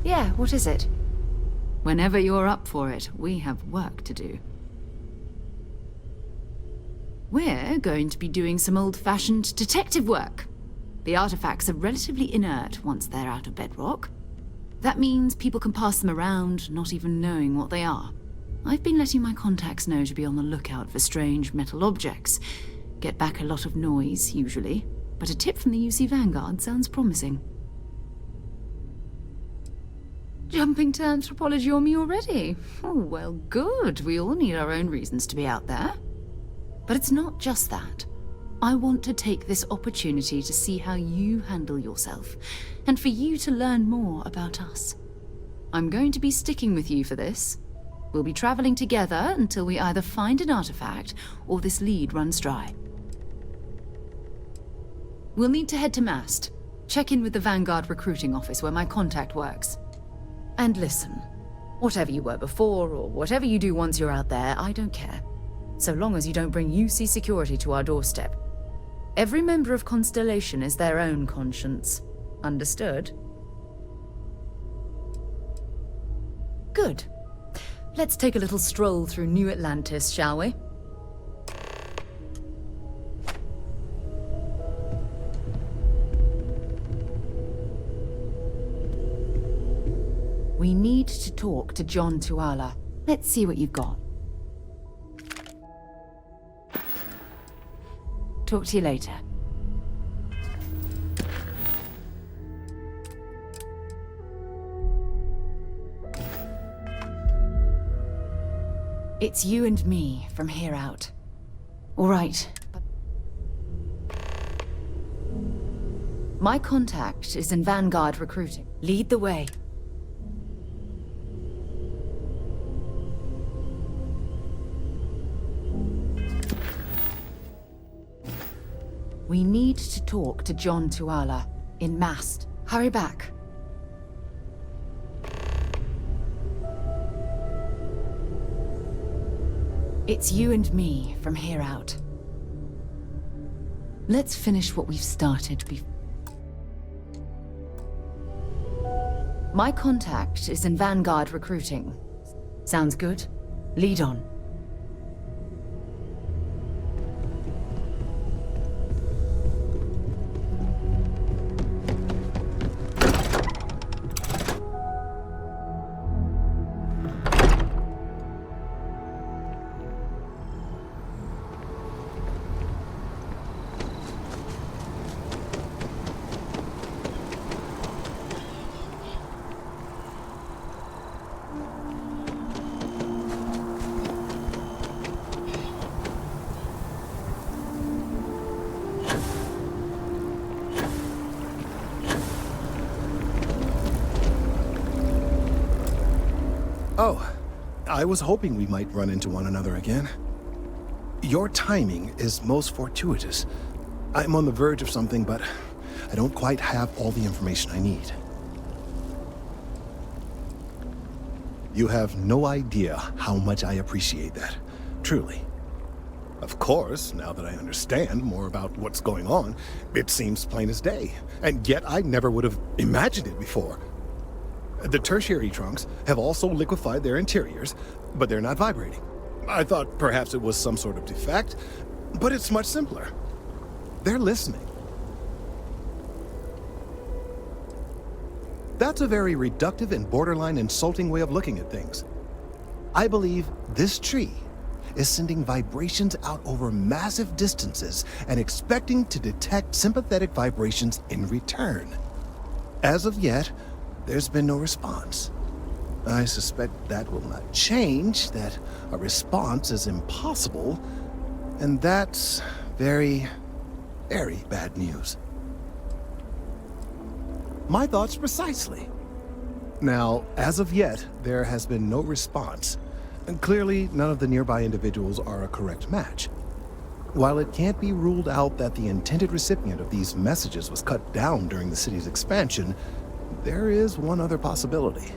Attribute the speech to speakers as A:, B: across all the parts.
A: Yeah, what is it?
B: Whenever you're up for it, we have work to do. We're going to be doing some old-fashioned detective work. The artifacts are relatively inert once they're out of bedrock. That means people can pass them around, not even knowing what they are. I've been letting my contacts know to be on the lookout for strange metal objects. Get back a lot of noise, usually, but a tip from the UC Vanguard sounds promising. Jumping to anthropology on me already? Oh, well, good. We all need our own reasons to be out there. But it's not just that. I want to take this opportunity to see how you handle yourself, and for you to learn more about us. I'm going to be sticking with you for this. We'll be traveling together until we either find an artifact or this lead runs dry. We'll need to head to Mast. Check in with the Vanguard recruiting office where my contact works. And listen, whatever you were before or whatever you do once you're out there, I don't care. So long as you don't bring UC security to our doorstep. Every member of Constellation is their own conscience. Understood? Good. Let's take a little stroll through New Atlantis, shall we? We need to talk to John Tuala. Let's see what you've got. Talk to you later. It's you and me from here out. All right. My contact is in Vanguard recruiting. Lead the way. We need to talk to John Tuala in Mast. Hurry back. It's you and me from here out. Let's finish what we've started before. My contact is in Vanguard recruiting. Sounds good? Lead on.
C: Oh, I was hoping we might run into one another again. Your timing is most fortuitous. I'm on the verge of something, but I don't quite have all the information I need. You have no idea how much I appreciate that, truly. Of course, now that I understand more about what's going on, it seems plain as day, and yet I never would have imagined it before. The tertiary trunks have also liquefied their interiors, but they're not vibrating. I thought perhaps it was some sort of defect, but it's much simpler. They're listening. That's a very reductive and borderline insulting way of looking at things. I believe this tree is sending vibrations out over massive distances and expecting to detect sympathetic vibrations in return. As of yet, there's been no response. I suspect that will not change, that a response is impossible, and that's very, very bad news. My thoughts precisely. Now, as of yet, there has been no response, and clearly none of the nearby individuals are a correct match. While it can't be ruled out that the intended recipient of these messages was cut down during the city's expansion, there is one other possibility.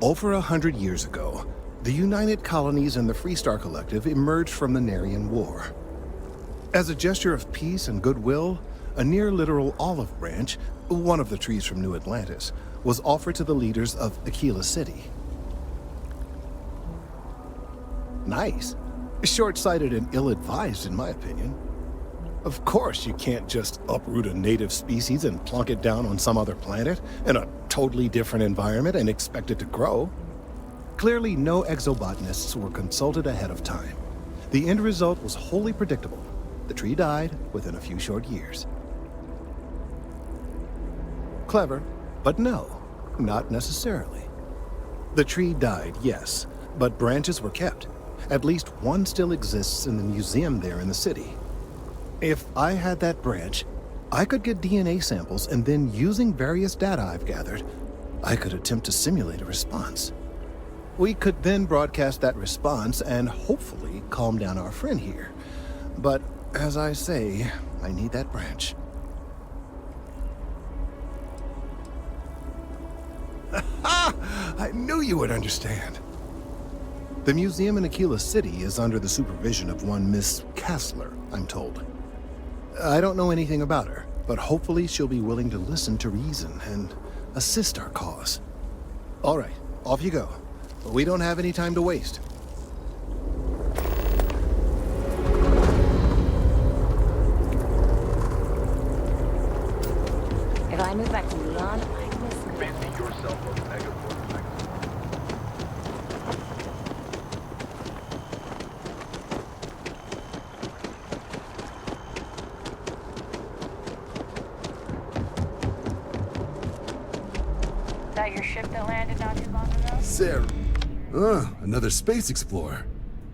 C: Over 100 years ago, the United Colonies and the Freestar Collective emerged from the Narian War. As a gesture of peace and goodwill, a near-literal olive branch, one of the trees from New Atlantis, was offered to the leaders of Aquila City. Nice. Short-sighted and ill-advised, in my opinion. Of course, you can't just uproot a native species and plunk it down on some other planet in a totally different environment and expect it to grow. Clearly, no exobotanists were consulted ahead of time. The end result was wholly predictable. The tree died within a few short years. Clever, but no, not necessarily. The tree died, yes, but branches were kept. At least one still exists in the museum there in the city. If I had that branch, I could get DNA samples, and then using various data I've gathered, I could attempt to simulate a response. We could then broadcast that response and hopefully calm down our friend here. But as I say, I need that branch. I knew you would understand. The museum in Aquila City is under the supervision of one Miss Kassler, I'm told. I don't know anything about her, but hopefully she'll be willing to listen to reason and assist our cause. All right, off you go. We don't have any time to waste.
A: If I move back to Leon, I miss
D: Fancy yourself a megaforce.
A: Is that your ship that landed not too long ago?
E: Sarah. Another space explorer.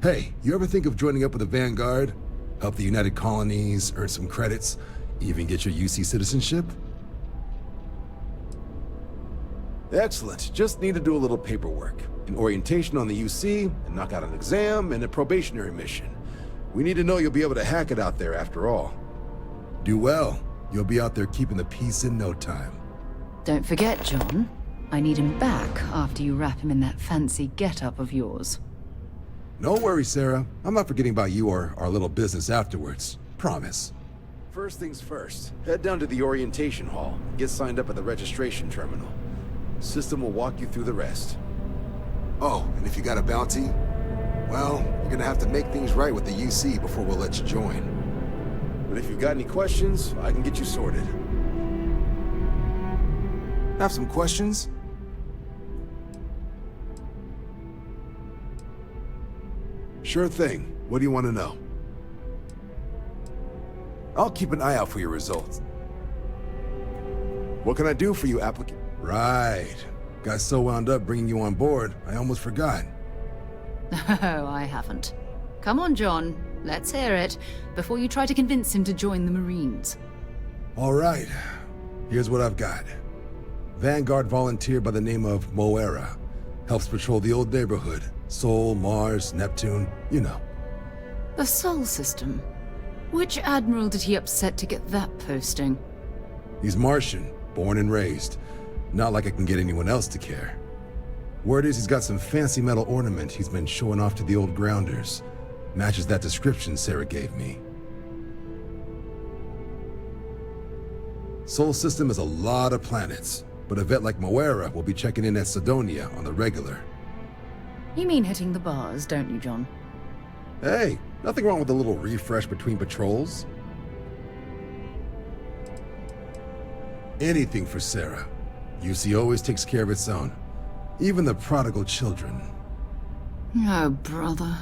E: Hey, you ever think of joining up with the Vanguard? Help the United Colonies, earn some credits, even get your UC citizenship?
F: Excellent. Just need to do a little paperwork. An orientation on the UC, and knock out an exam, and a probationary mission. We need to know you'll be able to hack it out there after all.
E: Do well. You'll be out there keeping the peace in no time.
B: Don't forget, John. I need him back after you wrap him in that fancy get-up of yours.
E: No worries, Sarah. I'm not forgetting about you or our little business afterwards. Promise.
F: First things first, head down to the orientation hall. Get signed up at the registration terminal. System will walk you through the rest.
E: Oh, and if you got a bounty, well, you're gonna have to make things right with the UC before we'll let you join.
F: But if you've got any questions, I can get you sorted.
E: Have some questions? Sure thing. What do you want to know? I'll keep an eye out for your results.
F: What can I do for you, applicant?
E: Right. Got so wound up bringing you on board, I almost forgot.
B: Oh, I haven't. Come on, John. Let's hear it, before you try to convince him to join the Marines.
E: All right. Here's what I've got. Vanguard volunteer by the name of Moera. Helps patrol the old neighborhood. Sol, Mars, Neptune, you know.
B: The Sol system. Which admiral did he upset to get that posting?
E: He's Martian, born and raised. Not like I can get anyone else to care. Word is he's got some fancy metal ornament he's been showing off to the old grounders. Matches that description Sarah gave me. Sol system is a lot of planets, but a vet like Moera will be checking in at Sidonia on the regular.
B: You mean hitting the bars, don't you, John?
E: Hey, nothing wrong with a little refresh between patrols. Anything for Sarah. UC always takes care of its own. Even the prodigal children.
B: Oh, brother.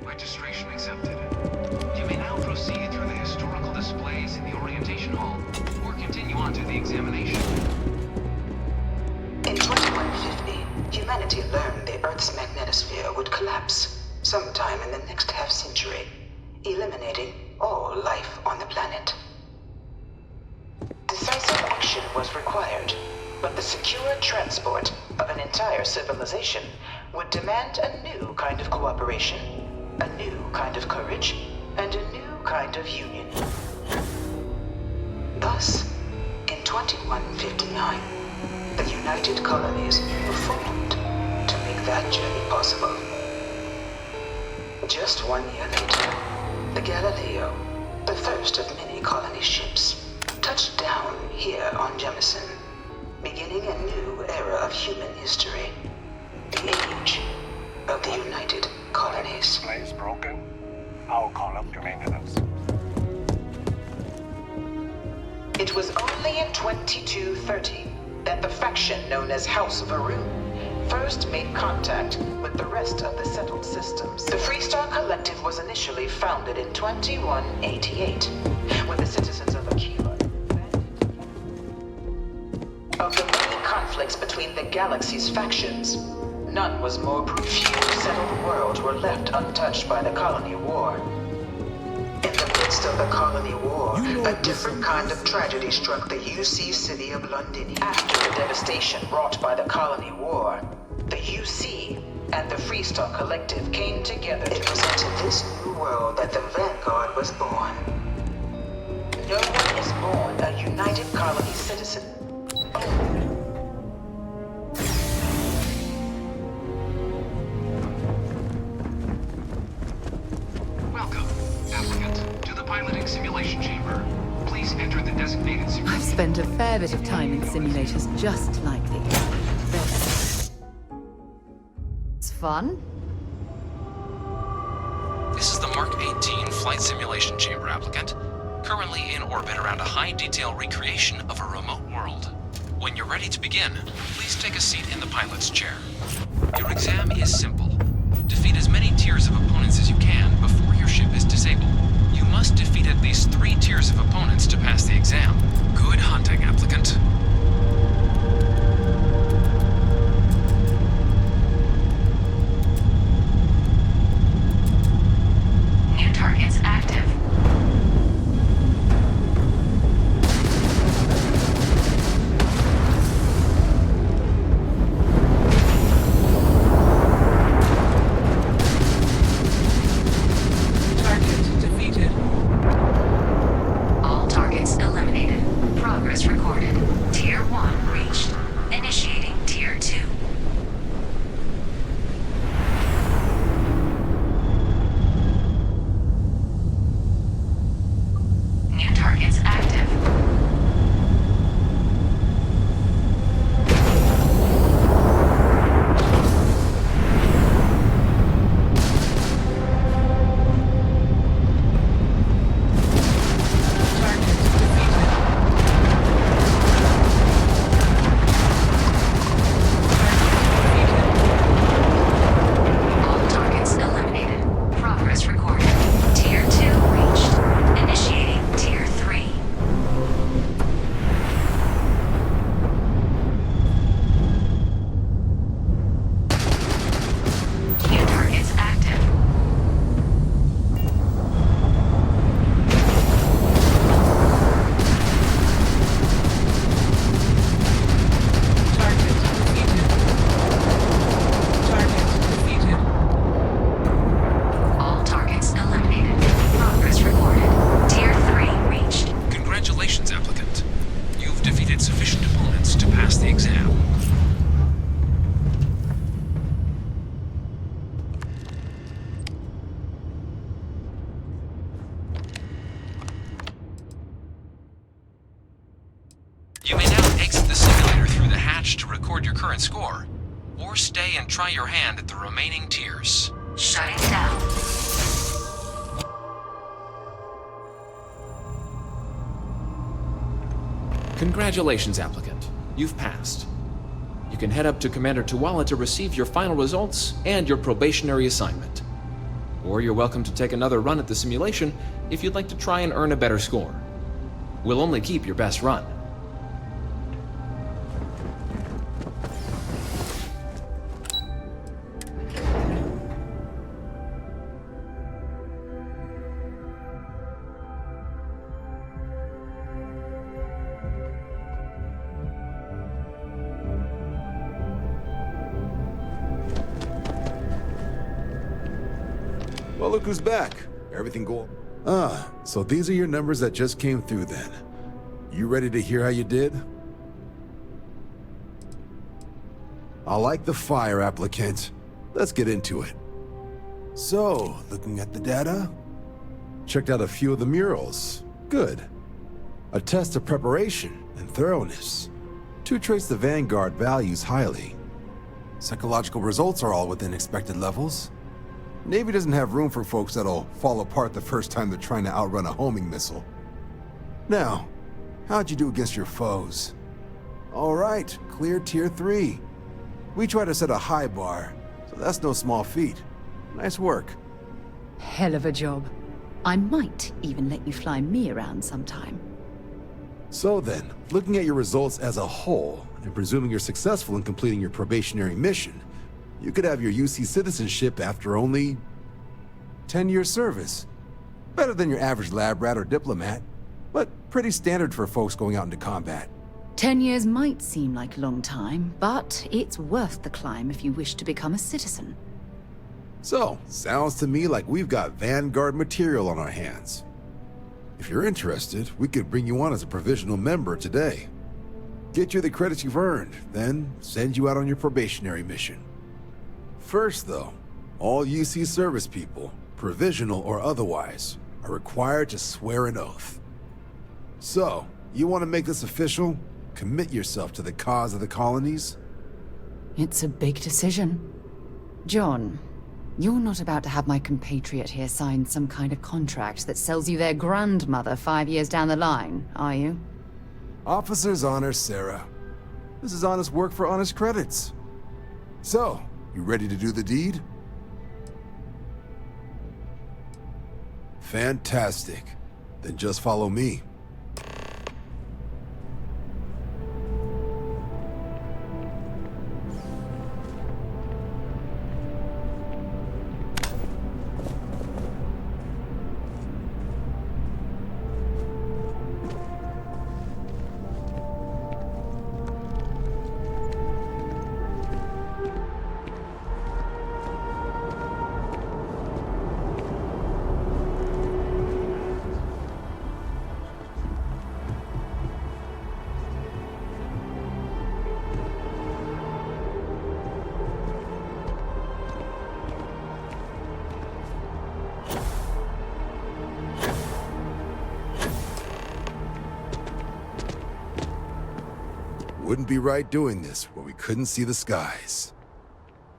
G: Registration accepted. You may now proceed through the historical displays in the orientation hall, or continue on to the examination.
H: In 2150, humanity learned the Earth's magnetosphere would collapse sometime in the next half-century, eliminating all life on the planet. Decisive action was required, but the secure transport of an entire civilization would demand a new kind of cooperation, a new kind of courage, and a new kind of union. Thus, in 2159, the United Colonies were formed to make that journey possible. Just 1 year later, the Galileo, the first of many colony ships, touched down here on Jemison, beginning a new era of human history, the age of the United Colonies.
I: Display is broken. I'll call up your maintenance.
H: It was only in 2230 that the faction known as House Varun first made contact with the rest of the settled systems. The Freestar Collective was initially founded in 2188, when the citizens of Aquila. Of the many conflicts between the galaxy's factions, none was more brutal. Few settled worlds were left untouched by the Colony War. In the midst of the Colony War, a different kind of tragedy struck the UC city of London. After the devastation wrought by the Colony War, the UC and the Freestar Collective came together. It was into this new world that the Vanguard was born. No one is born a United Colony citizen.
G: Welcome, applicant, to the piloting simulation chamber. Please enter the designated simulation.
B: I've spent a fair bit of time in simulators just like these. It's fun.
G: This is the Mark 18 flight simulation chamber, applicant. Currently in orbit around a high-detail recreation of a remote world. When you're ready to begin, please take a seat in the pilot's chair. Your exam is simple. Defeat as many tiers of opponents as you can before your ship is disabled. You must defeat at least 3 tiers of opponents to pass the exam. Good hunting, applicant.
A: New targets active.
G: Target defeated.
A: All targets eliminated. Progress recorded. Tier 1 reached. Initiating Tier 2. New targets active. All targets eliminated. Progress recorded. Tier 2 reached. Initiating Tier 3. New targets active.
G: Target defeated. Target defeated.
A: All targets eliminated. Progress recorded. Tier 3 reached.
G: Congratulations, applicant. You've defeated sufficient opponents to pass the exam. You may now exit the simulator through the hatch to record your current score, or stay and try your hand at the remaining tiers.
A: Shutting down.
J: Congratulations, applicant. You've passed. You can head up to Commander Tuwala to receive your final results and your probationary assignment. or you're welcome to take another run at the simulation if you'd like to try and earn a better score. We'll only keep your best run.
F: Well, look who's back. Everything go... Ah, so these are your numbers that just came through then. You ready to hear how you did? I like the fire, applicant. Let's get into it. So, looking at the data? Checked out a few of the murals. Good. A test of preparation and thoroughness. Two traits the Vanguard values highly. Psychological results are all within expected levels. Navy doesn't have room for folks that'll fall apart the first time they're trying to outrun a homing missile. Now, how'd you do against your foes? All right, clear Tier 3. We try to set a high bar, so that's no small feat. Nice work.
B: Hell of a job. I might even let you fly me around sometime.
F: So then, looking at your results as a whole, and presuming you're successful in completing your probationary mission, you could have your UC citizenship after only 10 years service. Better than your average lab rat or diplomat, but pretty standard for folks going out into combat.
B: 10 years might seem like a long time, but it's worth the climb if you wish to become a citizen.
F: So, sounds to me like we've got Vanguard material on our hands. If you're interested, we could bring you on as a provisional member today. Get you the credits you've earned, then send you out on your probationary mission. First, though, all UC service people, provisional or otherwise, are required to swear an oath. So, you want to make this official? Commit yourself to the cause of the colonies?
B: It's a big decision. John, you're not about to have my compatriot here sign some kind of contract that sells you their grandmother 5 years down the line, are you?
F: Officer's honor, Sarah. This is honest work for honest credits. So, you ready to do the deed? Fantastic. Then just follow me. Wouldn't be right doing this where we couldn't see the skies.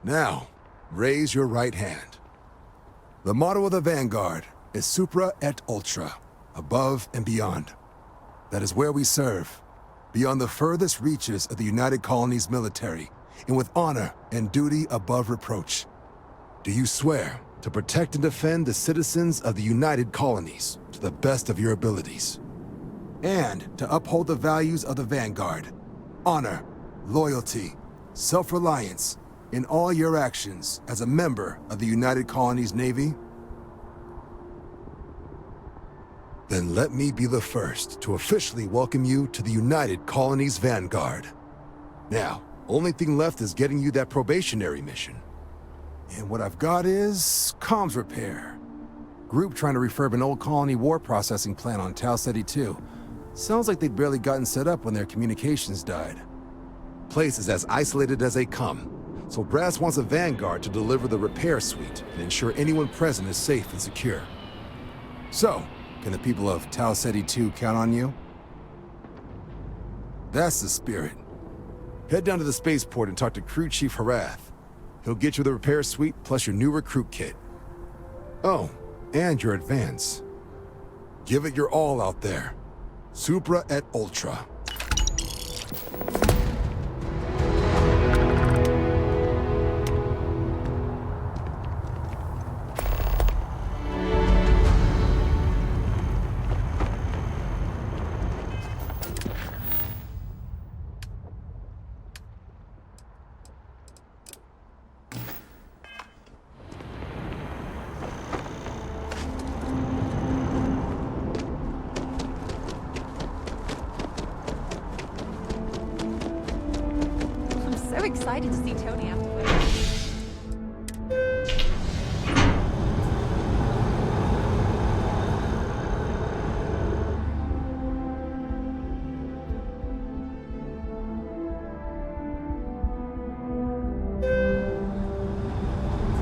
F: Now, raise your right hand. The motto of the Vanguard is Supra et Ultra, above and beyond. That is where we serve, beyond the furthest reaches of the United Colonies military, and with honor and duty above reproach. Do you swear to protect and defend the citizens of the United Colonies to the best of your abilities? And to uphold the values of the Vanguard, honor, loyalty, self-reliance in all your actions as a member of the United Colonies Navy? Then let me be the first to officially welcome you to the United Colonies Vanguard. Now, only thing left is getting you that probationary mission. And what I've got is comms repair. Group trying to refurb an old colony war processing plant on Tau Ceti 2. Sounds like they'd barely gotten set up when their communications died. Place is as isolated as they come, so Brass wants a Vanguard to deliver the repair suite and ensure anyone present is safe and secure. So, can the people of Tau Ceti 2 count on you? That's the spirit. Head down to the spaceport and talk to Crew Chief Harath. He'll get you the repair suite plus your new recruit kit. Oh, and your advance. Give it your all out there. Supra et Ultra.
K: so excited to see Tony afterwards.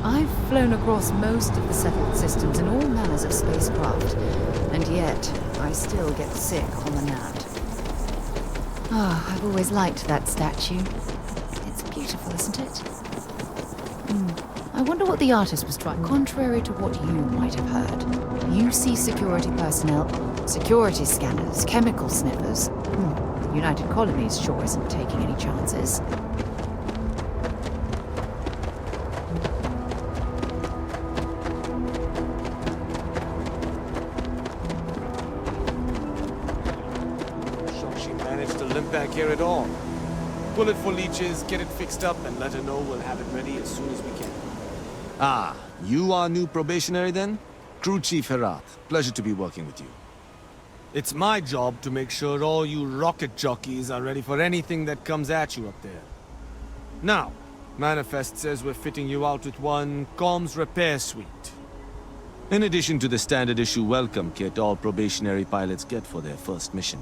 B: I've flown across most of the settled systems in all manners of spacecraft, and yet I still get sick on the gnat. Ah, I've always liked that statue. It's beautiful, isn't it? I wonder what the artist was trying. Contrary to what you might have heard, you see security personnel, security scanners, chemical sniffers. The United Colonies sure isn't taking any chances.
L: Back here at all. Pull it for leeches, get it fixed up, and let her know we'll have it ready as soon as we can.
M: Ah, you are new probationary then? Crew Chief Herat. Pleasure to be working with you.
L: It's my job to make sure all you rocket jockeys are ready for anything that comes at you up there. Now, Manifest says we're fitting you out with one comms repair suite.
M: In addition to the standard issue welcome kit all probationary pilots get for their first mission.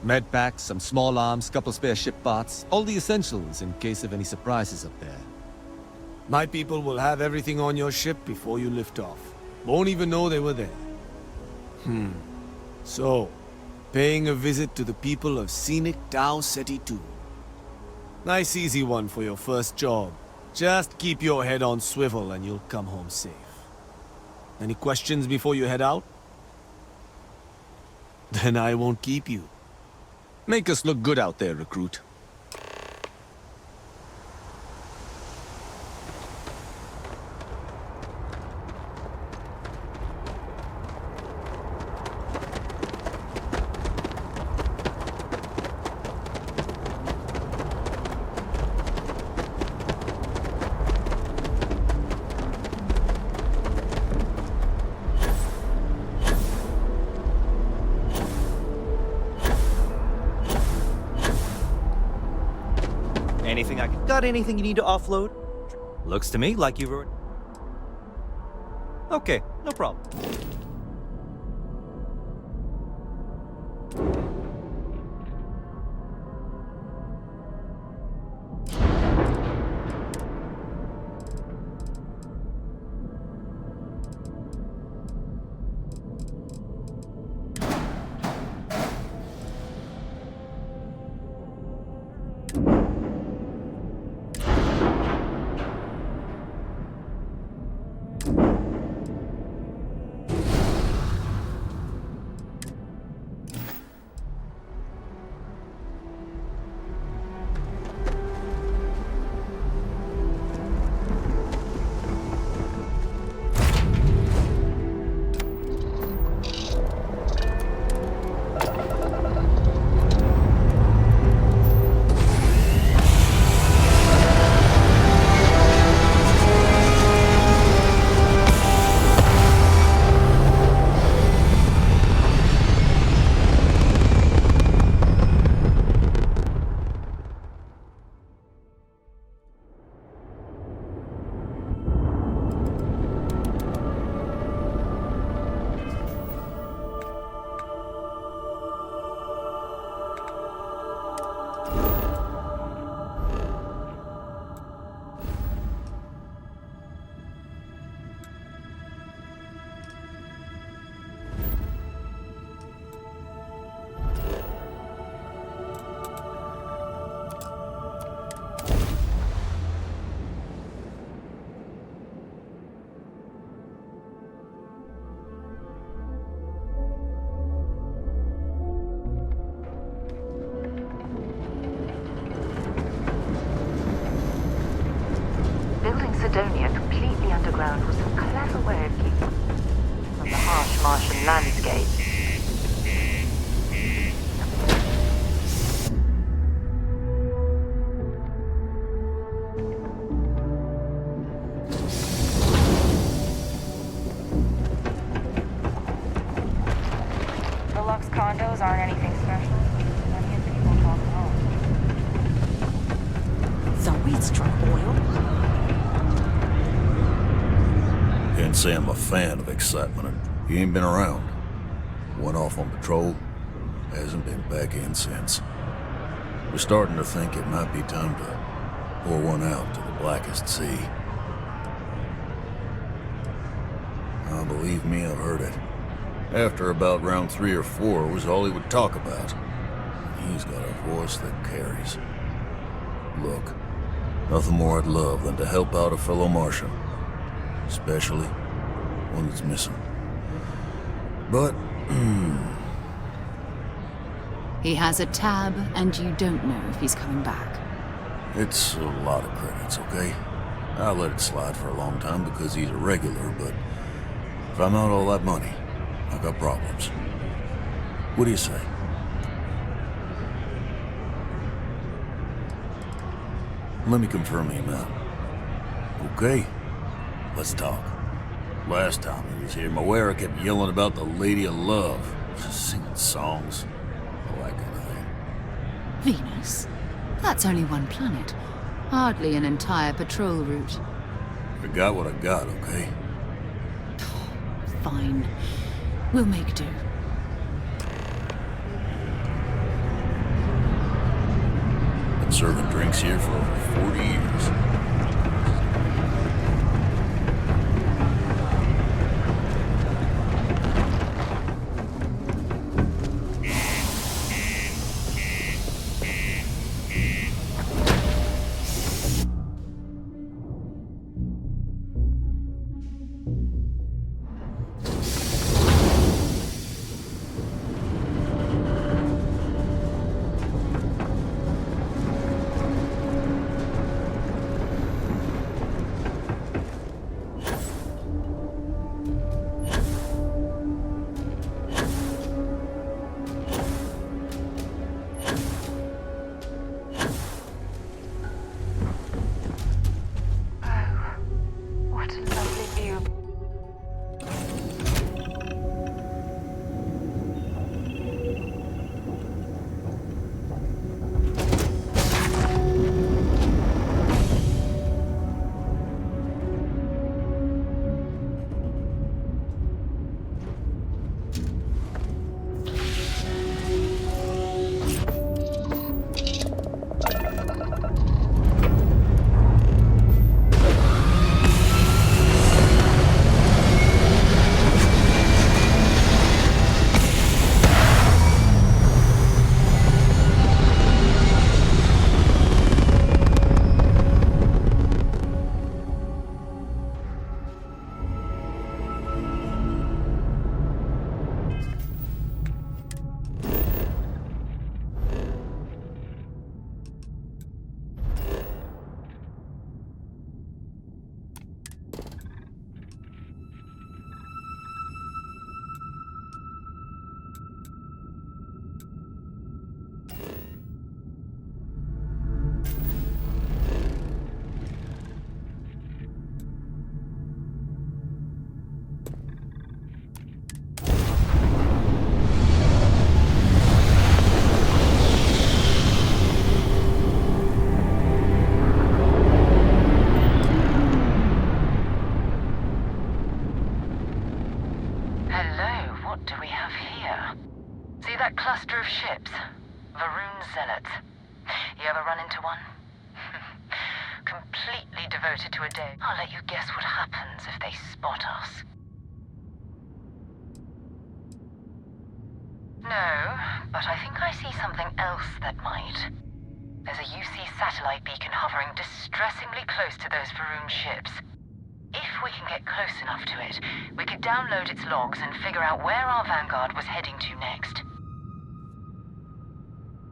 M: Med packs, some small arms, couple spare ship parts, all the essentials in case of any surprises up there.
L: My people will have everything on your ship before you lift off. Won't even know they were there. So, paying a visit to the people of scenic Tau Ceti 2. Nice easy one for your first job. Just keep your head on swivel and you'll come home safe. Any questions before you head out? Then I won't keep you.
M: Make us look good out there, recruit.
N: Got anything you need to offload? Looks to me like you've already... Okay, no problem.
H: Macedonia completely underground was a clever way of keeping from the harsh Martian landscape.
O: The Lux condos aren't anything special. Plenty of people talk home.
P: So we'd struck oil.
Q: Can't say I'm a fan of excitement. He ain't been around. Went off on patrol. Hasn't been back in since. We're starting to think it might be time to pour one out to the blackest sea. Oh, believe me, I've heard it. After about round 3 or 4 was all he would talk about. He's got a voice that carries. Look, nothing more I'd love than to help out a fellow Martian. Especially one that's missing. But,
B: He has a tab, and you don't know if he's coming back.
Q: it's a lot of credits, okay? I'll let it slide for a long time because he's a regular, but if I'm out all that money, I got problems. What do you say? Let me confirm the amount. Okay, let's talk. Last time he was here, Moira kept yelling about the Lady of Love, just singing songs, all that kind of thing.
B: Venus? That's only one planet. Hardly an entire patrol route.
Q: I got what I got, okay?
B: Fine. We'll make do.
Q: Been serving drinks here for over 40 years.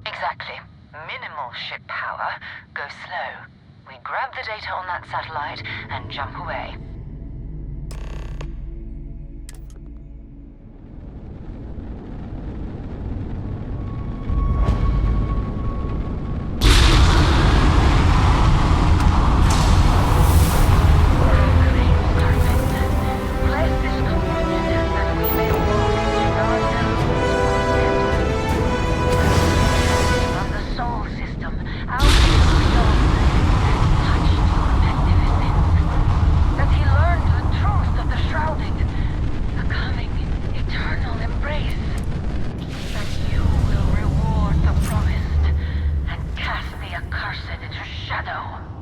H: Exactly. Minimal ship power. Go slow. We grab the data on that satellite and jump away.
P: well.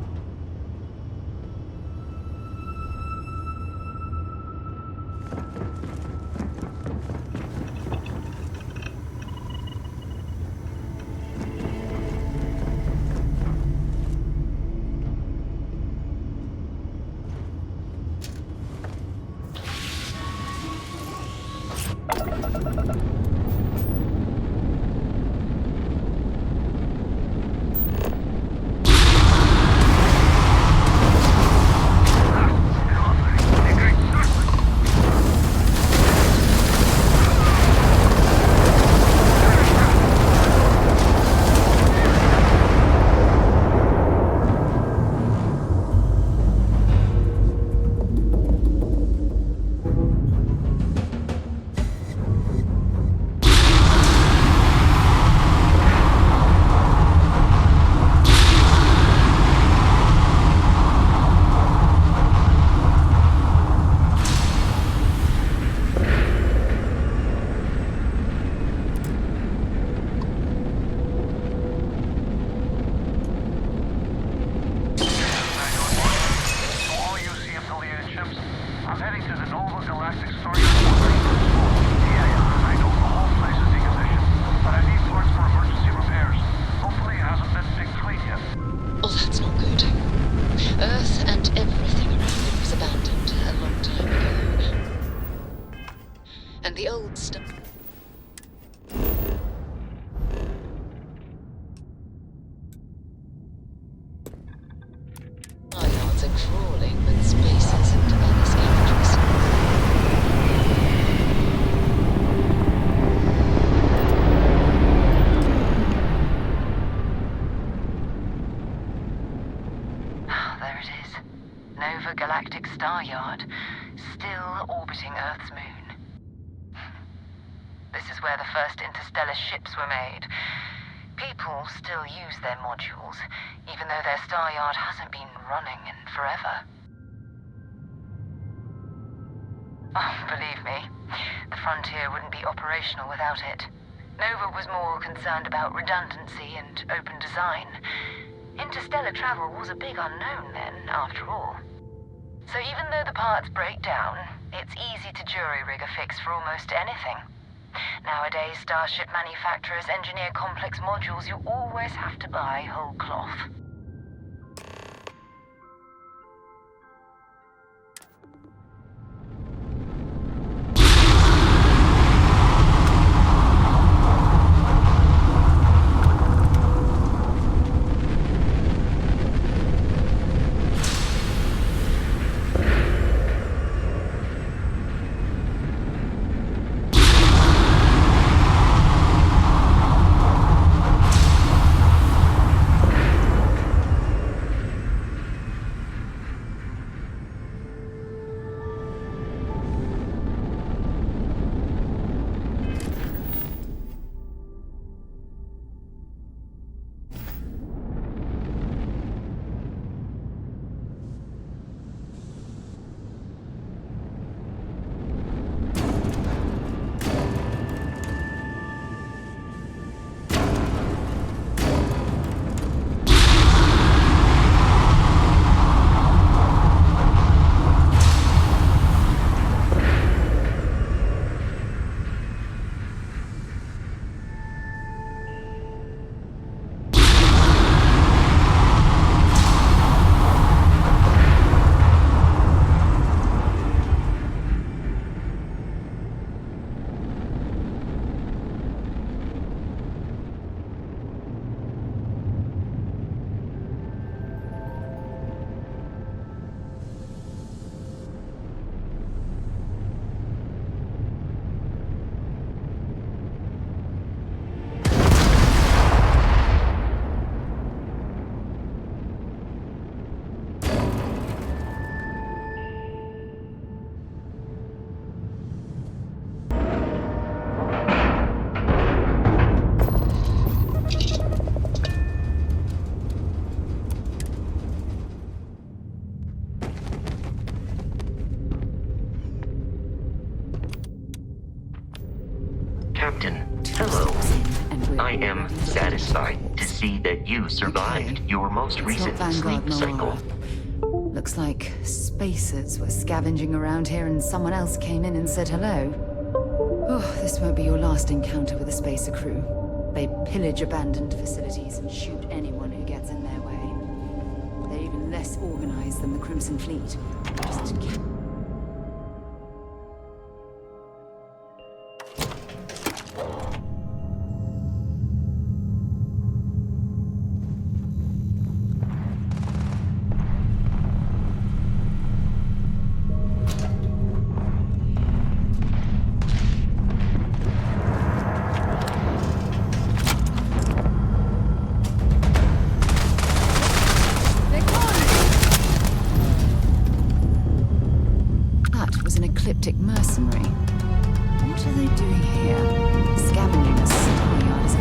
H: Ships were made. People still use their modules, even though their star yard hasn't been running in forever. Oh, believe me, the frontier wouldn't be operational without it. Nova was more concerned about redundancy and open design. Interstellar travel was a big unknown then, after all. So even though the parts break down, it's easy to jury-rig a fix for almost anything. Nowadays, starship manufacturers engineer complex modules you always have to buy whole cloth.
R: Captain, hello. I am satisfied
B: Synopsis.
P: to see that you survived your most
B: It's
P: recent
B: not
P: sleep
B: Vanguard,
P: cycle.
B: Nora. Looks like spacers were scavenging around here and someone else came in and said hello. Oh, this won't be your last encounter with a spacer crew. They pillage abandoned facilities and shoot anyone who gets in their way. They're even less organized than the Crimson Fleet. Just mercenary. What are they doing here? Scavenging a star yard is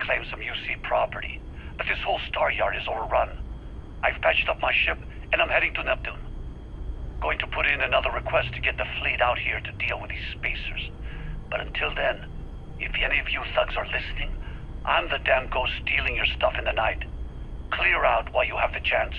I: reclaim some UC property, but this whole star yard is overrun. I've patched up my ship, and I'm heading to Neptune. Going to put in another request to get the fleet out here to deal with these spacers. But until then, if any of you thugs are listening, I'm the damn ghost stealing your stuff in the night. Clear out while you have the chance.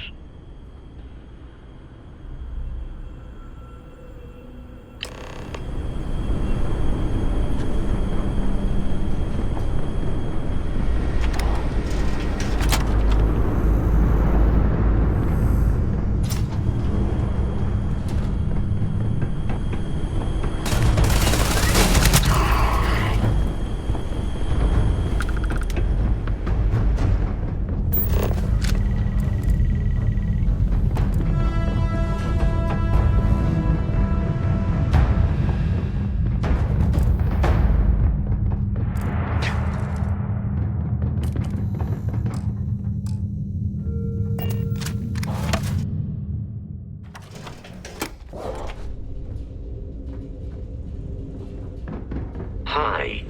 P: Hi.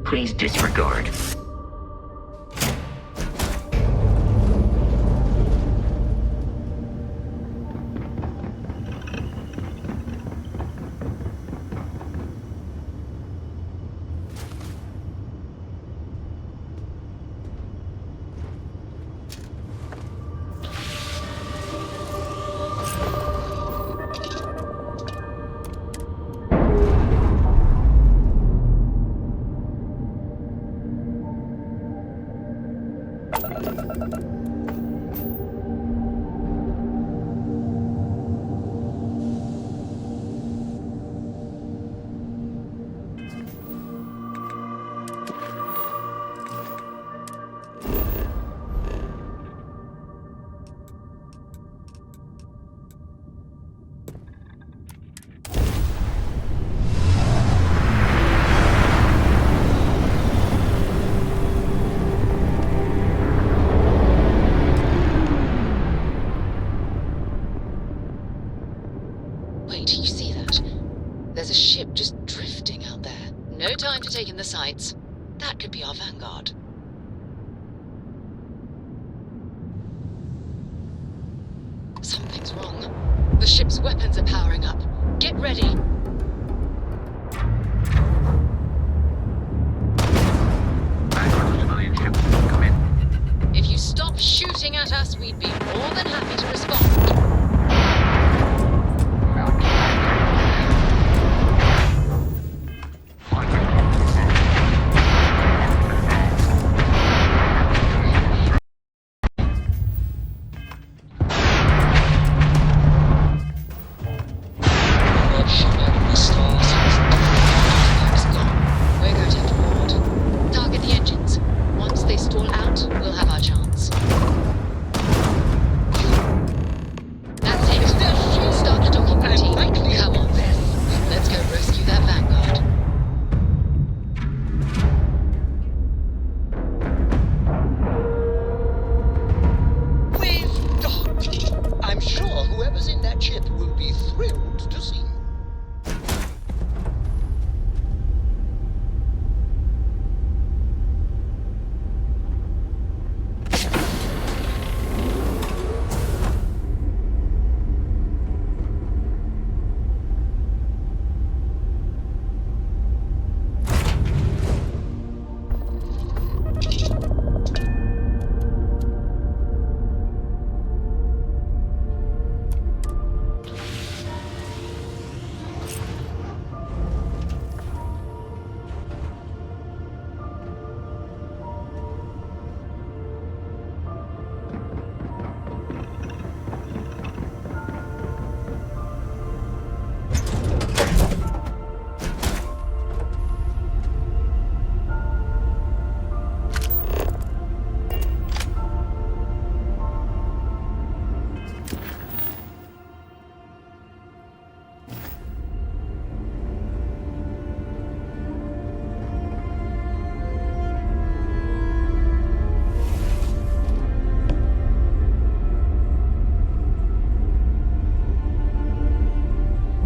P: Please disregard.
B: Wait, you see that? There's a ship just drifting out there. No time to take in the sights. That could be our vanguard. Something's wrong. The ship's weapons are powering up. Get ready! If you stop shooting at us, we'd be more than happy to respond.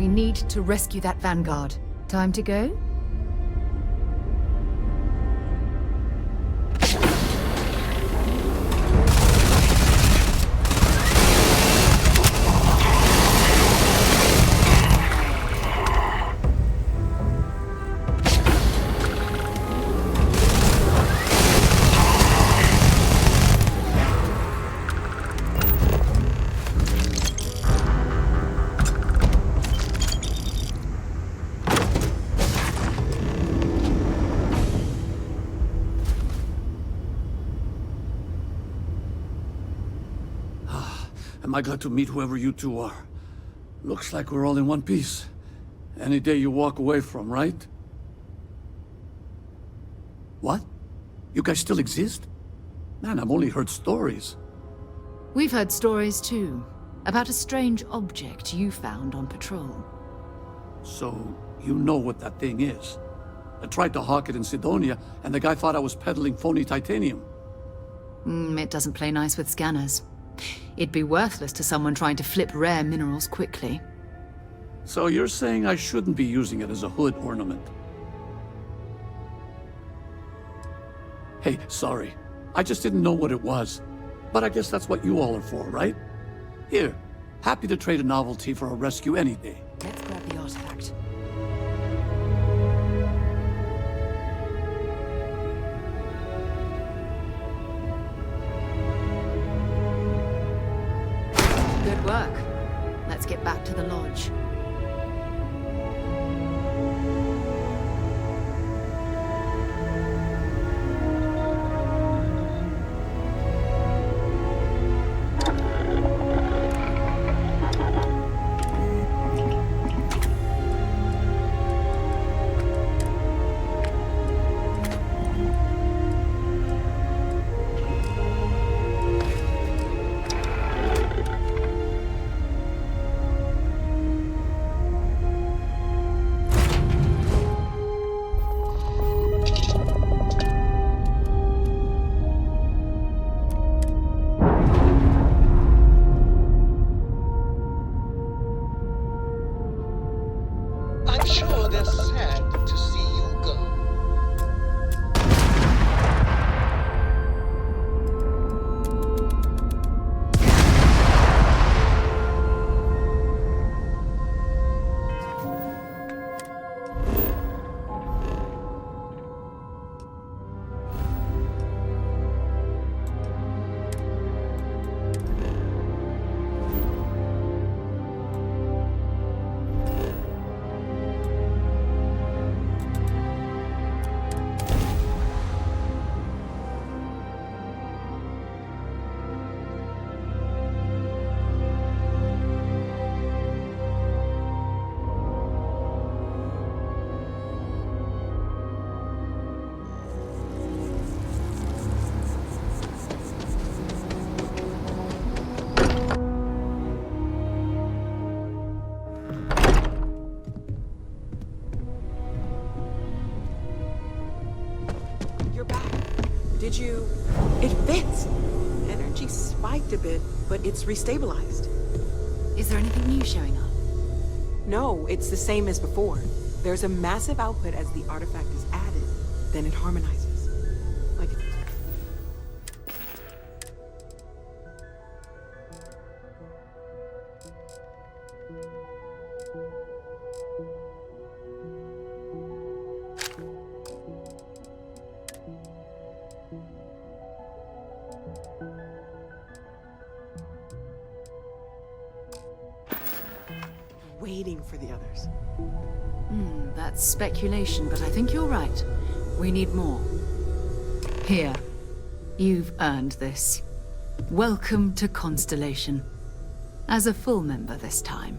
B: We need to rescue that vanguard. Time to go?
I: Am I glad to meet whoever you two are. Looks like we're all in one piece. Any day you walk away from, right? What? You guys still exist? Man, I've only heard stories.
B: We've heard stories too, about a strange object you found on patrol.
I: So, you know what that thing is? I tried to hawk it in Sidonia, and the guy thought I was peddling phony titanium.
B: It doesn't play nice with scanners. It'd be worthless to someone trying to flip rare minerals quickly.
I: So you're saying I shouldn't be using it as a hood ornament? Hey, sorry. I just didn't know what it was. But I guess that's what you all are for, right? Here, happy to trade a novelty for a rescue any day.
B: Let's grab the artifact. Good work. Let's get back to the lodge.
R: I'm sure they're sad to see you go.
S: Did you... It fits! Energy spiked a bit, but it's restabilized.
B: Is there anything new showing up?
S: No, it's the same as before. There's a massive output as the artifact is added, then it harmonizes. Like... waiting for the others.
B: That's speculation, but I think you're right. We need more. Here. You've earned this. Welcome to Constellation. As a full member this time.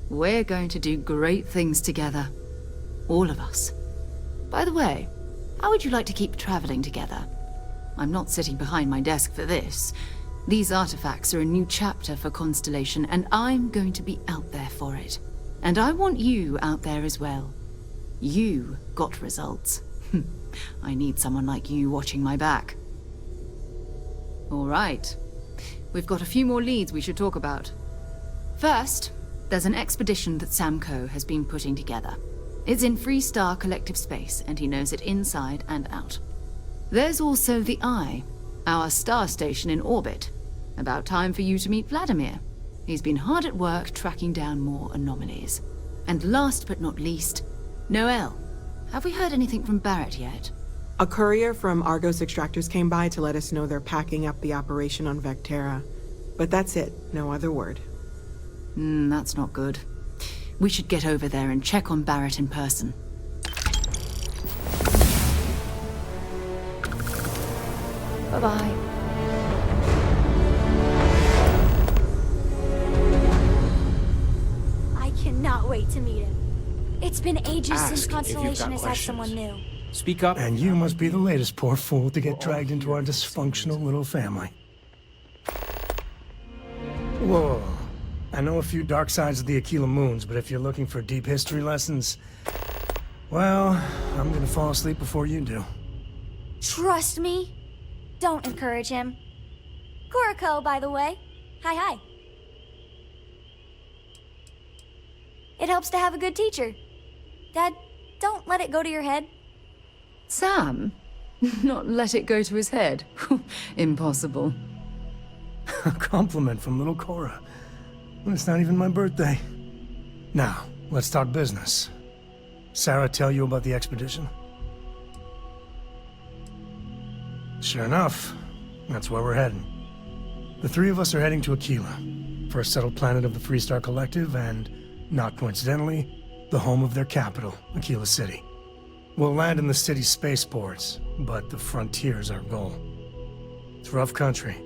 B: We're going to do great things together. All of us. By the way, how would you like to keep traveling together? I'm not sitting behind my desk for this. These artifacts are a new chapter for Constellation, and I'm going to be out there for it. And I want you out there as well. You got results. I need someone like you watching my back. All right. We've got a few more leads we should talk about. First, there's an expedition that Samco has been putting together. It's in Freestar Collective Space, and he knows it inside and out. There's also the Eye, our star station in orbit. About time for you to meet Vladimir. He's been hard at work tracking down more anomalies. And last but not least, Noel. Have we heard anything from Barrett yet?
S: A courier from Argos Extractors came by to let us know they're packing up the operation on Vectera. But that's it, no other word.
B: That's not good. We should get over there and check on Barrett in person. Bye-bye.
T: cannot wait to meet him. It's been ages
U: Ask
T: since
U: if you've
T: Constellation
U: got
T: has had
U: questions.
T: someone new.
U: Speak up.
V: And you must be the latest poor fool to get dragged into our dysfunctional little family. Whoa. I know a few dark sides of the Aquila Moons, but if you're looking for deep history lessons, well, I'm gonna fall asleep before you do.
T: Trust me. Don't encourage him. Kuriko, by the way. Hi. It helps to have a good teacher. Dad, don't let it go to your head.
B: Sam? Not let it go to his head? Impossible.
V: A compliment from little Cora. Well, it's not even my birthday. Now, let's talk business. Sarah tell you about the expedition? Sure enough, that's where we're heading. The three of us are heading to Aquila, first settled planet of the Freestar Collective, and, not coincidentally, the home of their capital, Aquila City. We'll land in the city's spaceports, but the frontier's our goal. It's rough country.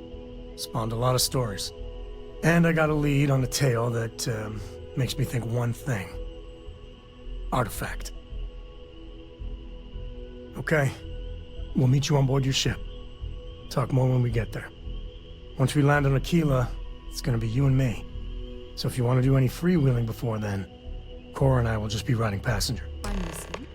V: Spawned a lot of stories. And I got a lead on a tale that makes me think one thing. Artifact. Okay. We'll meet you on board your ship. Talk more when we get there. Once we land on Aquila, it's gonna be you and me. So if you want to do any freewheeling before then, Cora and I will just be riding passenger.
B: I'm listening.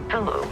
P: Hello.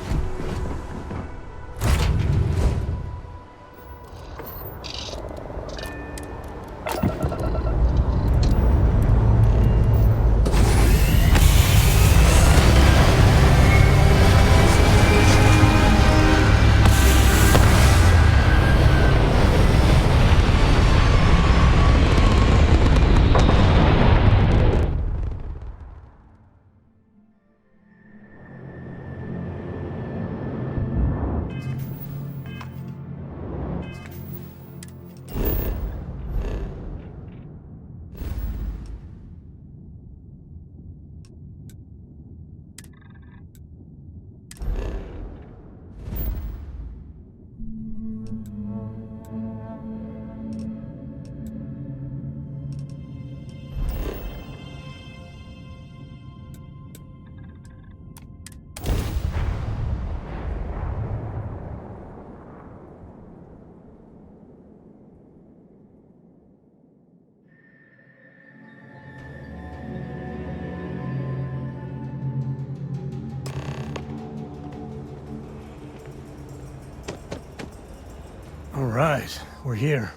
V: All right, we're here.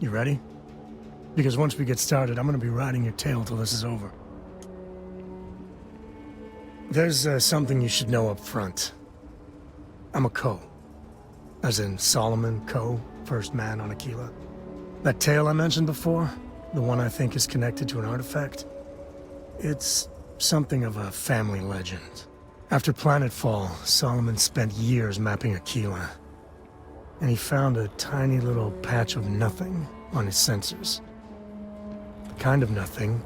V: You ready? Because once we get started, I'm gonna be riding your tail till this is over. There's something you should know up front. I'm a Co. As in Solomon Co., first man on Aquila. That tale I mentioned before, the one I think is connected to an artifact, it's something of a family legend. After planetfall, Solomon spent years mapping Aquila, and he found a tiny little patch of nothing on his sensors. The kind of nothing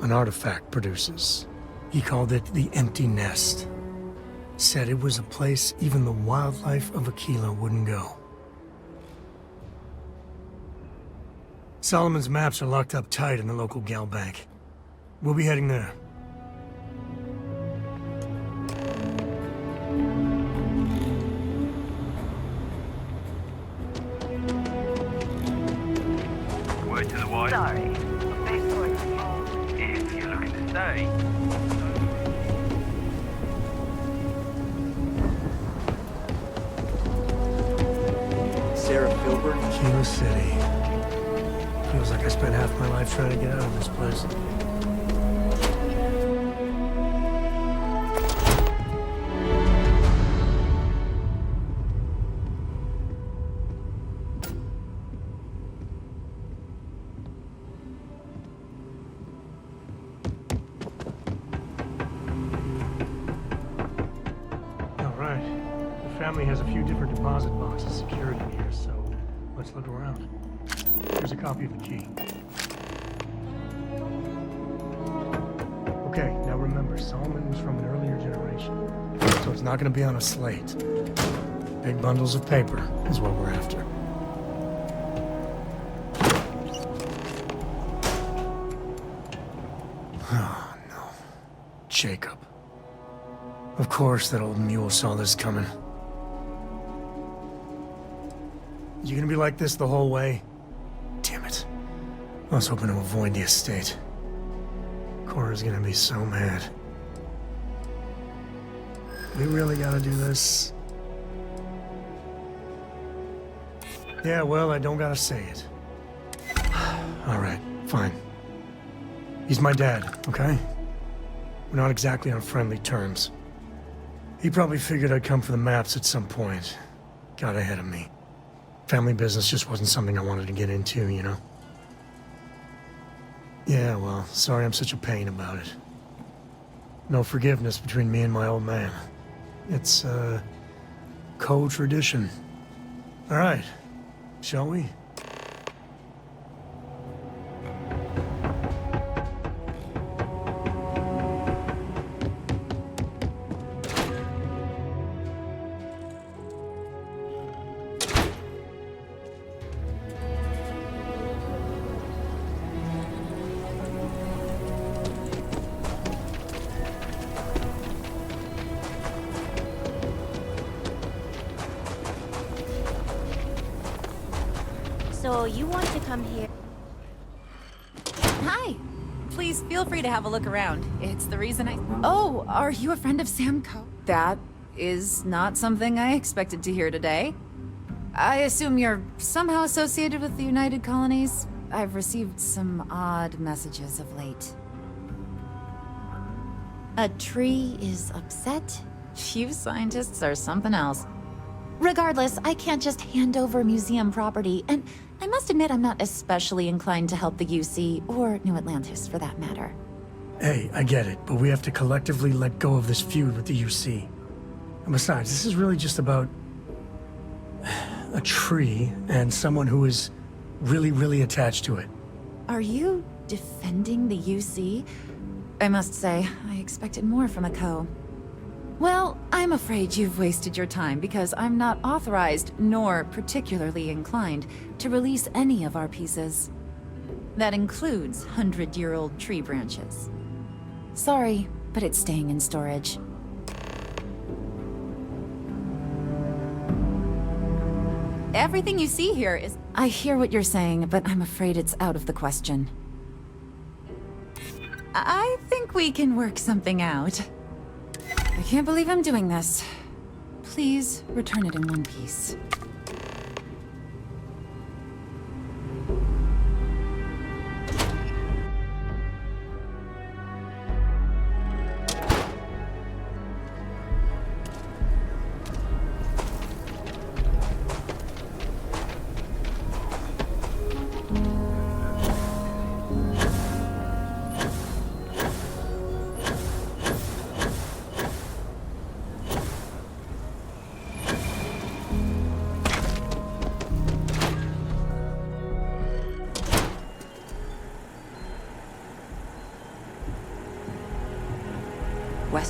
V: an artifact produces. He called it the Empty Nest. Said it was a place even the wildlife of Aquila wouldn't go. Solomon's maps are locked up tight in the local gal bank. We'll be heading there.
I: Word to the wise. Sorry. If you're looking to stay.
V: Sarah Filbert, Kilo City. Feels like I spent half my life trying to get out of this place. Has a few different deposit boxes secured in here, so let's look around. Here's a copy of the key. Okay, now remember, Solomon was from an earlier generation, so it's not going to be on a slate. Big bundles of paper is what we're after. Oh, no. Jacob. Of course that old mule saw this coming. You gonna be like this the whole way? Damn it. I was hoping to avoid the estate. Cora's gonna be so mad. We really gotta do this? Yeah, well, I don't gotta say it. Alright, fine. He's my dad, okay? We're not exactly on friendly terms. He probably figured I'd come for the maps at some point. Got ahead of me. Family business just wasn't something I wanted to get into, you know? Yeah, well, sorry I'm such a pain about it. No forgiveness between me and my old man. It's, co-tradition. All right, shall we?
K: So you want to come here? Hi. Please feel free to have a look around. It's the reason I...
B: Oh, are you a friend of Sam Co? That is not something I expected to hear today. I assume you're somehow associated with the United Colonies? I've received some odd messages of late.
K: A tree is upset?
B: You scientists are something else. Regardless, I can't just hand over museum property, and I must admit I'm not especially inclined to help the UC, or New Atlantis for that matter.
V: Hey, I get it, but we have to collectively let go of this feud with the UC. And besides, this is really just about a tree and someone who is really, really attached to it.
B: Are you defending the UC? I must say, I expected more from a co. Well, I'm afraid you've wasted your time because I'm not authorized, nor particularly inclined, to release any of our pieces. That includes 100-year-old tree branches. Sorry, but it's staying in storage.
K: Everything you see here is...
B: I hear what you're saying, but I'm afraid it's out of the question. I think we can work something out. I can't believe I'm doing this. Please return it in one piece.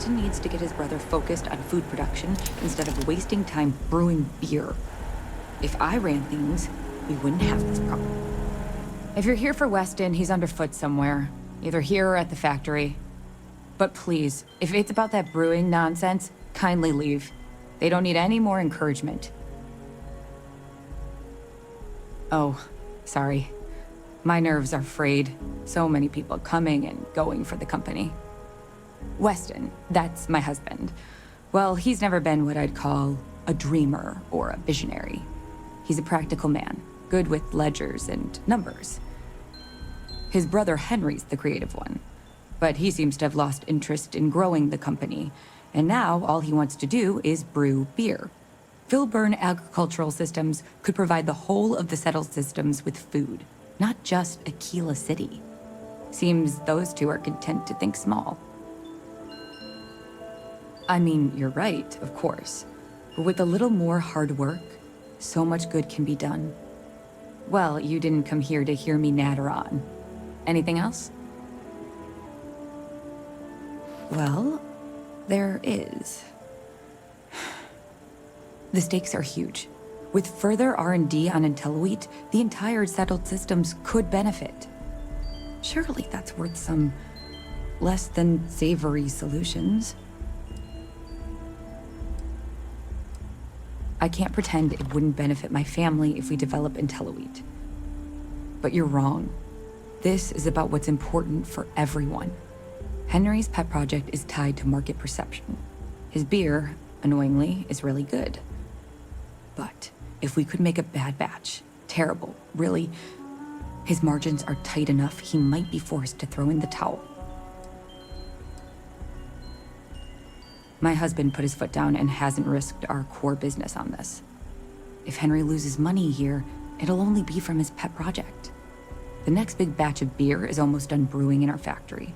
C: Weston needs to get his brother focused on food production instead of wasting time brewing beer. If I ran things, we wouldn't have this problem. If you're here for Weston, he's underfoot somewhere. Either here or at the factory. But please, if it's about that brewing nonsense, kindly leave. They don't need any more encouragement. Oh, sorry. My nerves are frayed. So many people coming and going for the company. Weston, that's my husband. Well, he's never been what I'd call a dreamer or a visionary. He's a practical man, good with ledgers and numbers. His brother Henry's the creative one, but he seems to have lost interest in growing the company, and now all he wants to do is brew beer. Filburn Agricultural Systems could provide the whole of the settled systems with food, not just Aquila City. Seems those two are content to think small. I mean, you're right, of course, but with a little more hard work, so much good can be done. Well, you didn't come here to hear me natter on. Anything else? Well, there is. The stakes are huge. With further R&D on IntelliWheat, the entire settled systems could benefit. Surely that's worth some less than savory solutions. I can't pretend it wouldn't benefit my family if we develop IntelliWheat. But you're wrong. This is about what's important for everyone. Henry's pet project is tied to market perception. His beer, annoyingly, is really good. But if we could make a bad batch, terrible, really, his margins are tight enough he might be forced to throw in the towel. My husband put his foot down and hasn't risked our core business on this. If Henry loses money here, it'll only be from his pet project. The next big batch of beer is almost done brewing in our factory.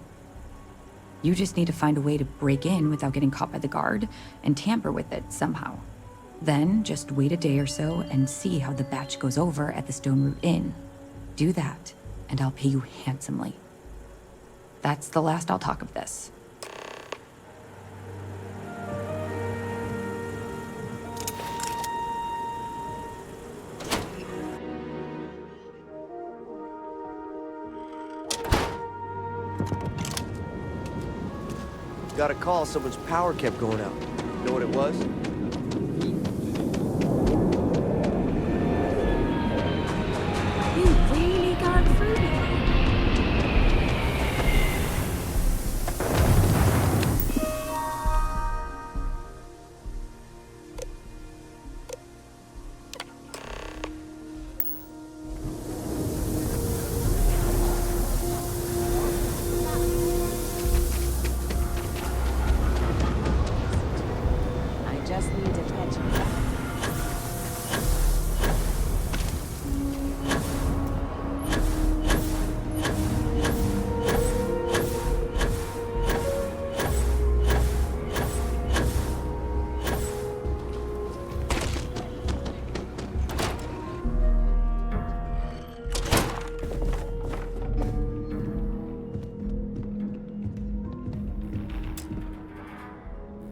C: You just need to find a way to break in without getting caught by the guard and tamper with it somehow. Then just wait a day or so and see how the batch goes over at the Stone Root Inn. Do that, and I'll pay you handsomely. That's the last I'll talk of this.
U: Got a call, someone's power kept going out. Know what it was?
T: You really got fruity.
O: Just need attention.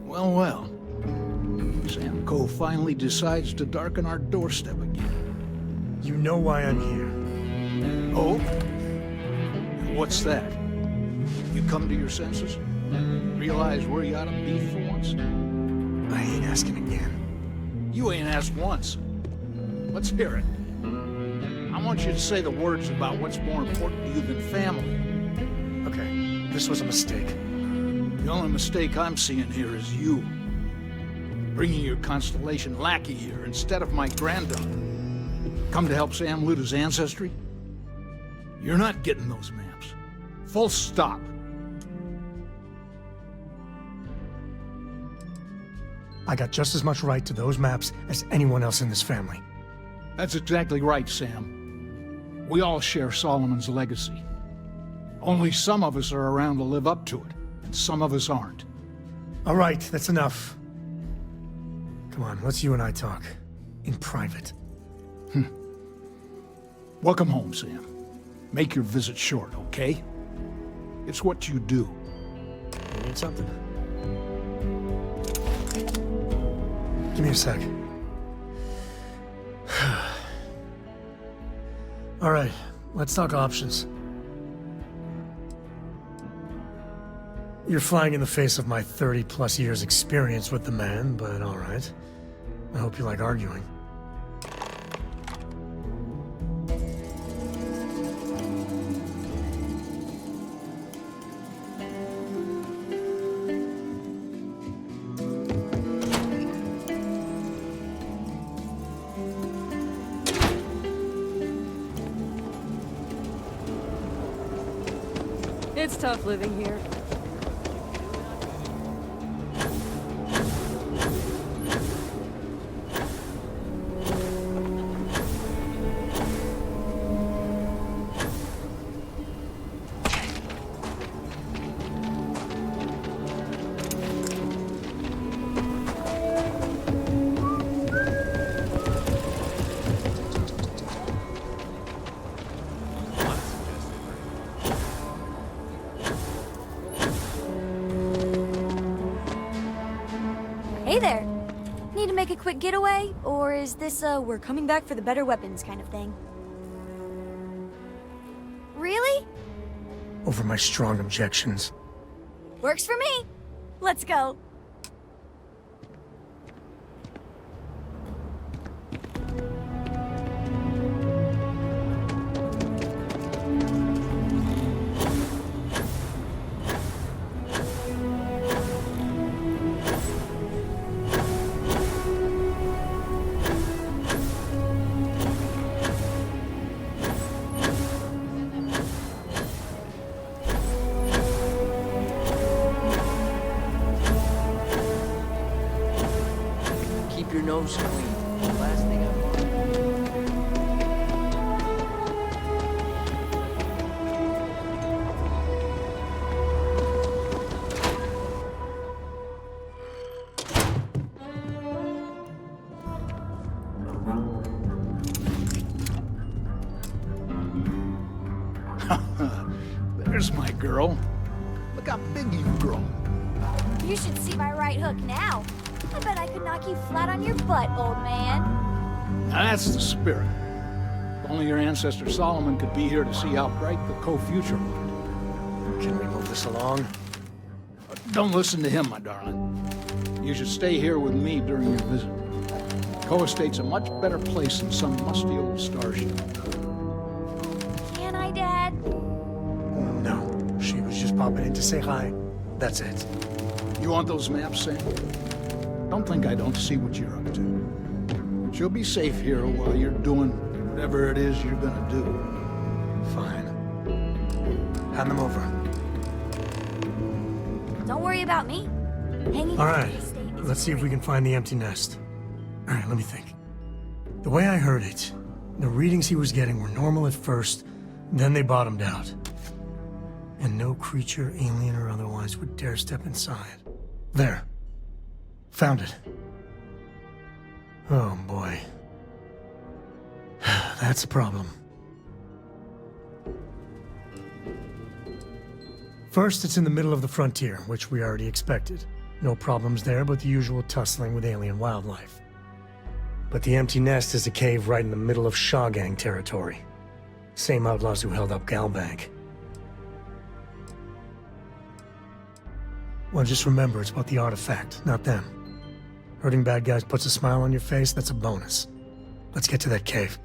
W: Well, well. Sam Coe finally decides to darken our doorstep again.
V: You know why I'm here.
W: Oh? What's that? You come to your senses? Realize where you ought to be for once?
V: I ain't asking again.
W: You ain't asked once. Let's hear it. I want you to say the words about what's more important to you than family.
V: Okay, this was a mistake.
W: The only mistake I'm seeing here is you. Bringing your Constellation lackey here instead of my granddaughter. Come to help Sam loot his ancestry? You're not getting those maps. Full stop.
V: I got just as much right to those maps as anyone else in this family.
W: That's exactly right, Sam. We all share Solomon's legacy. Only some of us are around to live up to it, and some of us aren't.
V: All right, that's enough. Come on, let's you and I talk. In private.
W: Welcome home, Sam. Make your visit short, okay? It's what you do.
V: You need something? Give me a sec. All right, let's talk options. You're flying in the face of my 30-plus years experience with the man, but all right. I hope you like arguing.
O: It's tough living here.
T: Hey there. Need to make a quick getaway? Or is this we're coming back for the better weapons kind of thing? Really?
V: Over my strong objections.
T: Works for me. Let's go.
U: Keep your nose clean. The last thing I want.
W: There's my girl. Look how big you've grown.
T: You should see my right hook now. I bet I could knock you flat on your butt, old man.
W: Now that's the spirit. If only your ancestor Solomon could be here to see how bright the co-future looked.
V: Can we move this along?
W: Don't listen to him, my darling. You should stay here with me during your visit. Co-estate's a much better place than some musty old starship.
T: Can I, Dad?
V: No, she was just popping in to say hi. That's it.
W: You want those maps, Sam? Don't think I don't see what you're up to. She'll be safe here while you're doing whatever it is you're gonna do.
V: Fine. Hand them over.
T: Don't worry about me. Hanging
V: All
T: on to
V: right,
T: the estate is
V: let's see if we can find the empty nest. All right, let me think. The way I heard it, the readings he was getting were normal at first, then they bottomed out. And no creature, alien or otherwise, would dare step inside. There. Found it. Oh, boy. That's a problem. First, it's in the middle of the frontier, which we already expected. No problems there, but the usual tussling with alien wildlife. But the empty nest is a cave right in the middle of Shawgang territory. Same outlaws who held up Galbank. Well, just remember, it's about the artifact, not them. Hurting bad guys puts a smile on your face, that's a bonus. Let's get to that cave.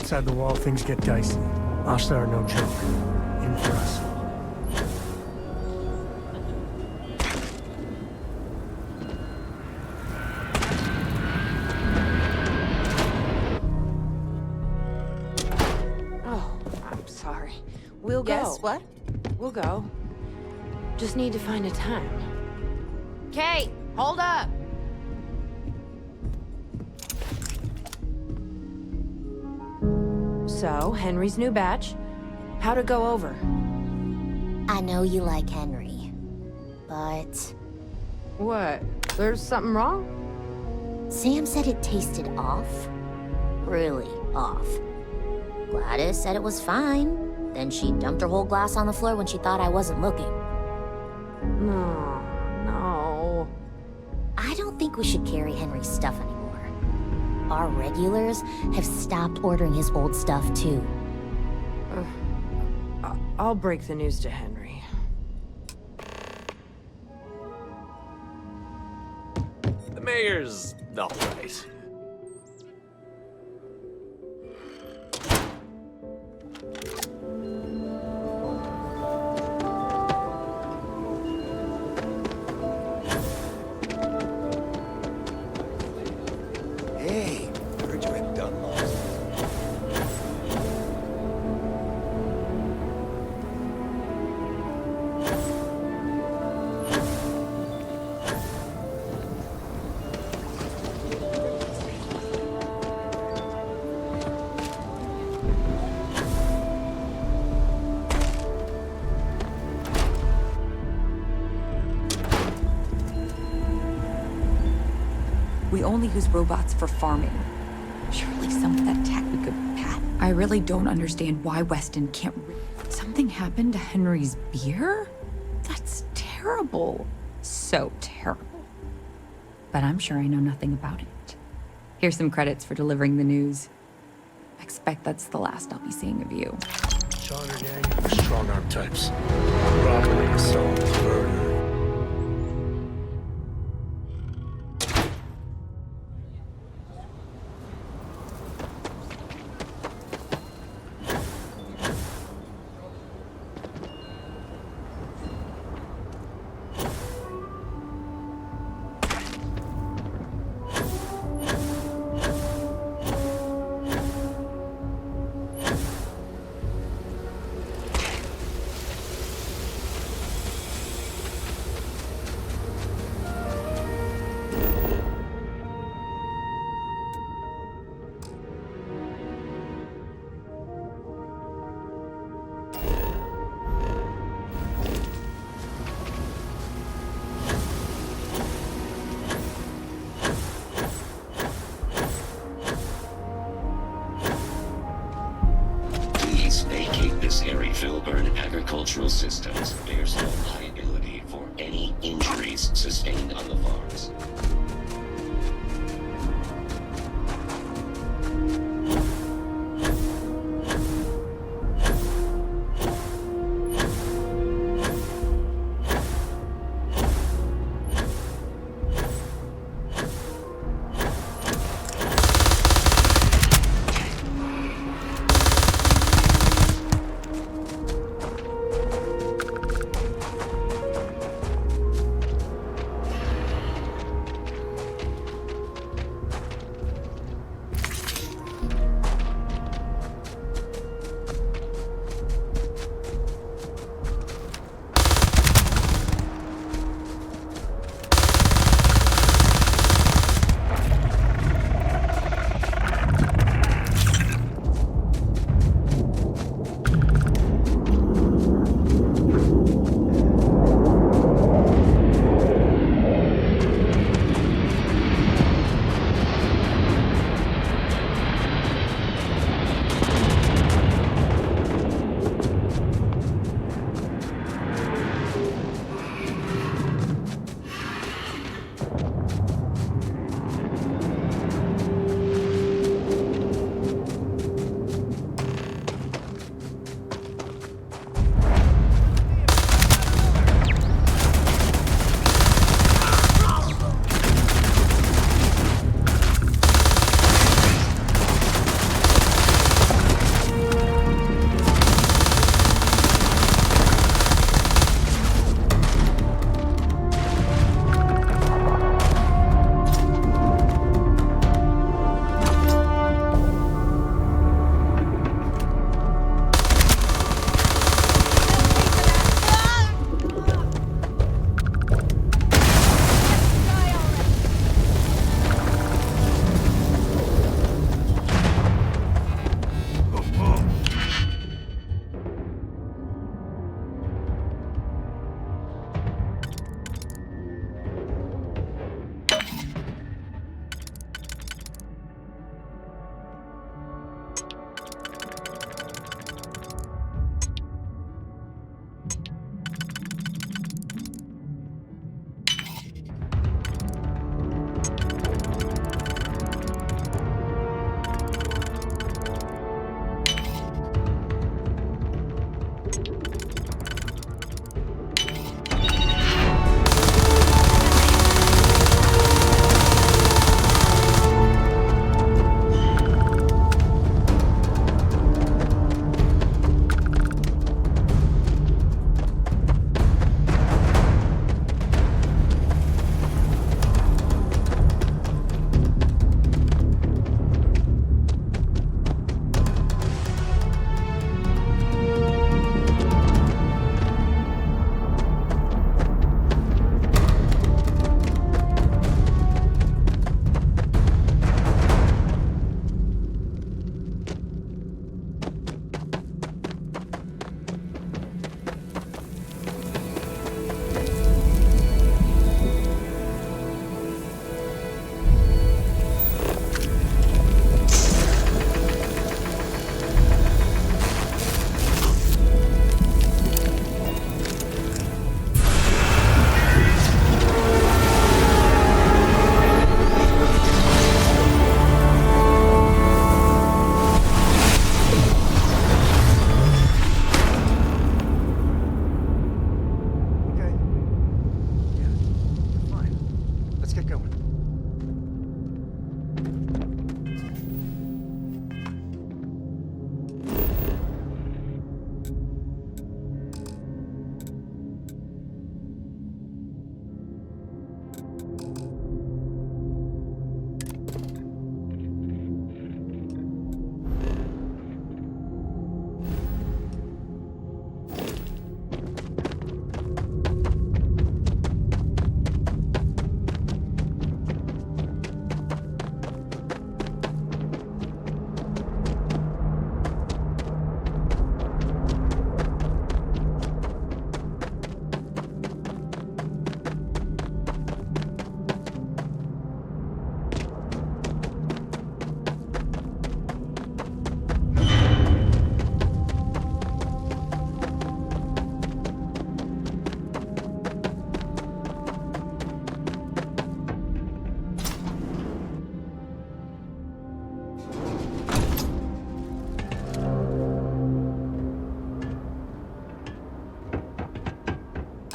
V: outside the wall, things get dicey. Ashta are no joke. Even for us.
O: Oh, I'm sorry. We'll go.
K: Yes, what?
O: We'll go. Just need to find a time.
K: Kate, hold up!
O: So, Henry's new batch. How'd it go over?
D: I know you like Henry, but...
O: What? There's something wrong?
D: Sam said it tasted off. Really off. Gladys said it was fine. Then she dumped her whole glass on the floor when she thought I wasn't looking.
O: No.
D: I don't think we should carry Henry's stuff anymore. Our regulars have stopped ordering his old stuff, too.
O: I'll break the news to Henry.
N: The mayor's all right.
F: Hey, heard you had done lost.
C: We only use robots for farming. Surely some of that tech we could patent. I really don't understand why Weston can't Something happened to Henry's beer? That's terrible. So terrible. But I'm sure I know nothing about it. Here's some credits for delivering the news. I expect that's the last I'll be seeing of you.
V: Sean or gang, strong arm types. Robbery, assault, murder.
P: Agricultural systems, there's no liability for any injuries sustained on the farms.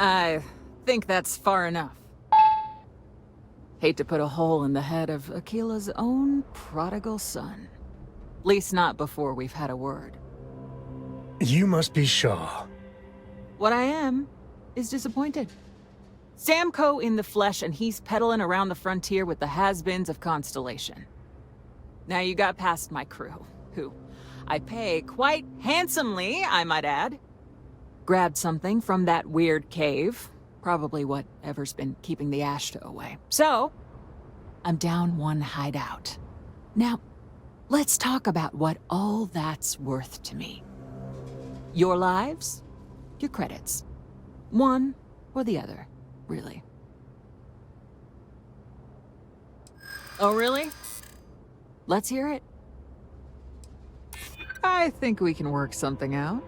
A: I think that's far enough. Hate to put a hole in the head of Akila's own prodigal son. Least not before we've had a word.
V: You must be Shaw.
A: What I am is disappointed. Samco in the flesh, and he's peddling around the frontier with the has-beens of Constellation. Now you got past my crew, who I pay quite handsomely, I might add. Grabbed something from that weird cave. Probably whatever's been keeping the Ashta away. So, I'm down one hideout. Now, let's talk about what all that's worth to me. Your lives, your credits. One or the other, really. Oh, really? Let's hear it. I think we can work something out.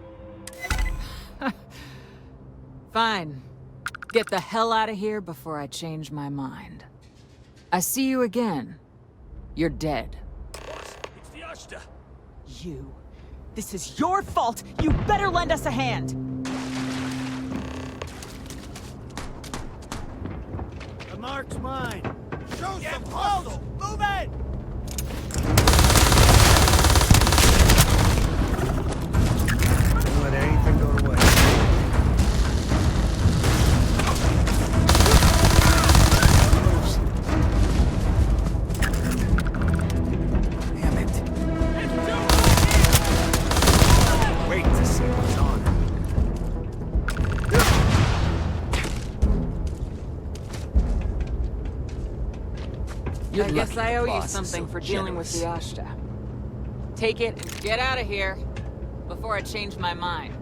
A: Fine. Get the hell out of here before I change my mind. I see you again. You're dead.
N: It's the Ashta.
A: You. This is your fault. You better lend us a hand.
N: The mark's mine. Show some hustle. Move it!
V: Don't let anything go to waste.
N: Damn it. Wait to see what's on.
A: I guess I owe you something for dealing with the Ashta. Take it and get out of here before I change my mind.